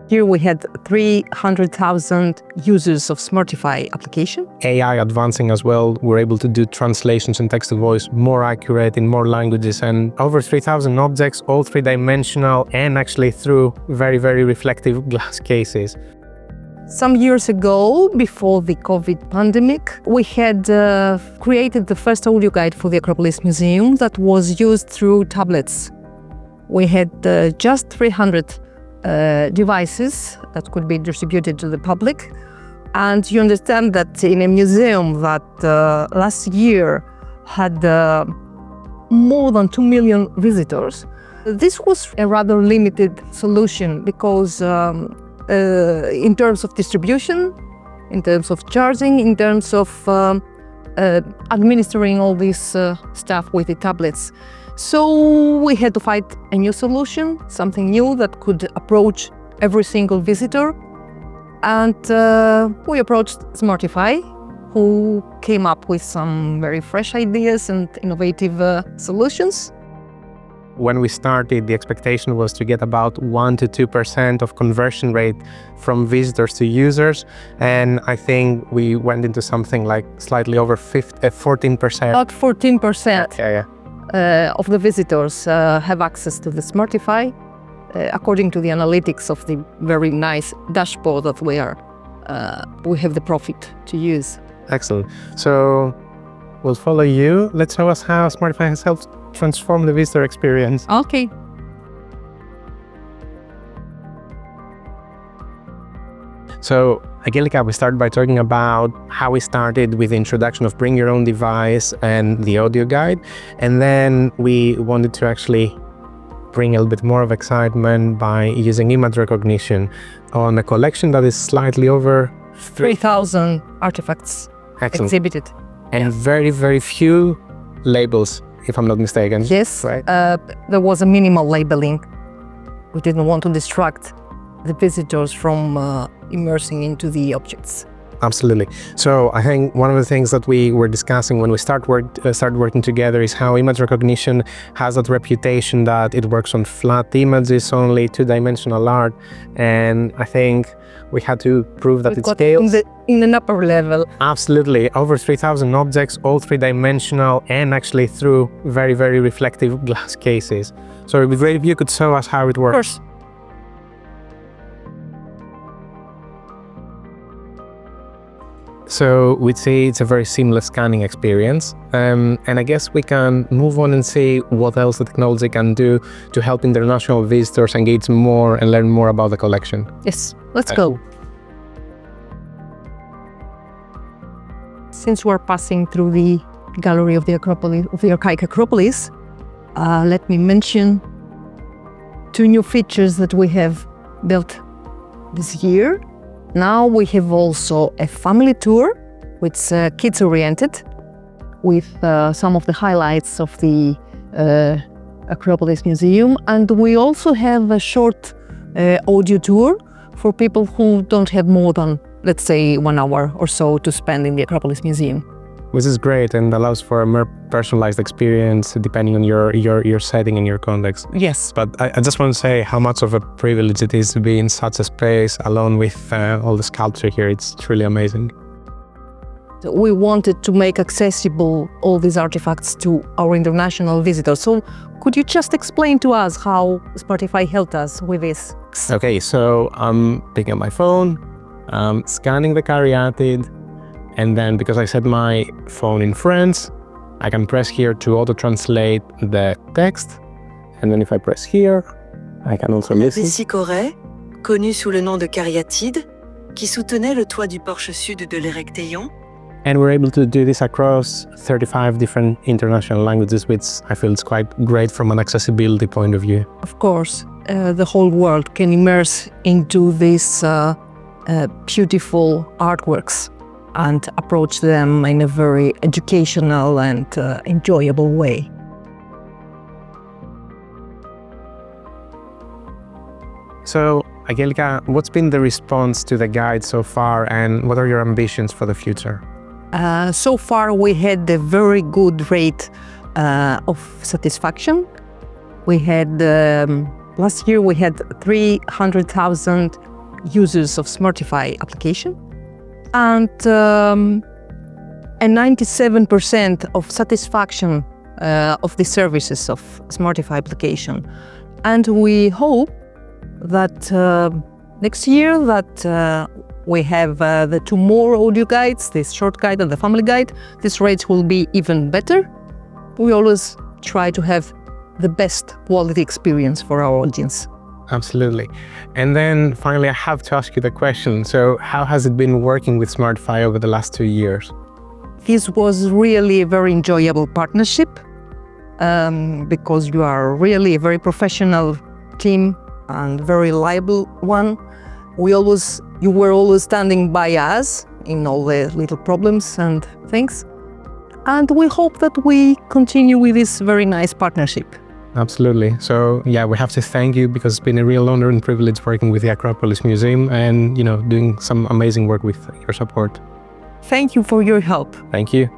Here we had 300,000 users of Smartify application. AI advancing as well. We're able to do translations and text-to-voice more accurate in more languages, and over 3,000 objects, all three-dimensional and actually through very, very reflective glass cases. Some years ago, before the COVID pandemic, we had created the first audio guide for the Acropolis Museum that was used through tablets. We had just 300 devices that could be distributed to the public. And you understand that in a museum that last year had more than 2 million visitors, this was a rather limited solution because in terms of distribution, in terms of charging, in terms of administering all this stuff with the tablets. So we had to find a new solution, something new that could approach every single visitor. And we approached Smartify, who came up with some very fresh ideas and innovative solutions. When we started, the expectation was to get about 1 to 2% of conversion rate from visitors to users. And I think we went into something like slightly over 14%. About 14%. Yeah. Of the visitors have access to the Smartify, according to the analytics of the very nice dashboard that we have the profit to use. Excellent. So we'll follow you. Let's show us how Smartify has helped transform the visitor experience. Okay. So, Angelica, we started by talking about how we started with the introduction of Bring Your Own Device and the audio guide. And then we wanted to actually bring a little bit more of excitement by using image recognition on a collection that is slightly over 3,000 artifacts exhibited. And very, very few labels, if I'm not mistaken. Yes, right? There was a minimal labeling. We didn't want to distract the visitors from immersing into the objects. Absolutely. So I think one of the things that we were discussing when we started working together is how image recognition has that reputation that it works on flat images only, two-dimensional art, and I think we had to prove that it scales. In an upper level. Absolutely. Over 3,000 objects, all three-dimensional and actually through very, very reflective glass cases. So it would be great if you could show us how it works. Of course. So we'd say it's a very seamless scanning experience. And I guess we can move on and see what else the technology can do to help international visitors engage more and learn more about the collection. Yes, let's go. Since we're passing through the gallery of the Acropolis, of the archaic Acropolis, let me mention 2 new features that we have built this year. Now we have also a family tour, which is kids-oriented, with some of the highlights of the Acropolis Museum. And we also have a short audio tour for people who don't have more than, let's say, 1 hour or so to spend in the Acropolis Museum. Which is great and allows for a more personalized experience depending on your setting and your context. Yes. But I just want to say how much of a privilege it is to be in such a space alone with all the sculpture here. It's truly amazing. We wanted to make accessible all these artifacts to our international visitors. So could you just explain to us how Smartify helped us with this? Okay, so I'm picking up my phone, scanning the caryatid, and then because I set my phone in French, I can press here to auto-translate the text. And then if I press here, I can also listen. Sicoret, connu sous le nom de caryatide, qui soutenait le toit du porche sud de l'Érectéion. And we're able to do this across 35 different international languages, which I feel is quite great from an accessibility point of view. Of course, the whole world can immerse into these beautiful artworks and approach them in a very educational and enjoyable way. So, Angelica, what's been the response to the guide so far, and what are your ambitions for the future? So far, we had a very good rate of satisfaction. We had, last year we had 300,000 users of Smartify application, and 97% of satisfaction of the services of Smartify application. And we hope that next year that we have the two more audio guides, this short guide and the family guide, these rates will be even better. We always try to have the best quality experience for our audience. Absolutely. And then finally, I have to ask you the question. So how has it been working with Smartify over the last 2 years? This was really a very enjoyable partnership because you are really a very professional team and very reliable one. You were always standing by us in all the little problems and things. And we hope that we continue with this very nice partnership. Absolutely. So yeah, we have to thank you because it's been a real honor and privilege working with the Acropolis Museum and, doing some amazing work with your support. Thank you for your help. Thank you.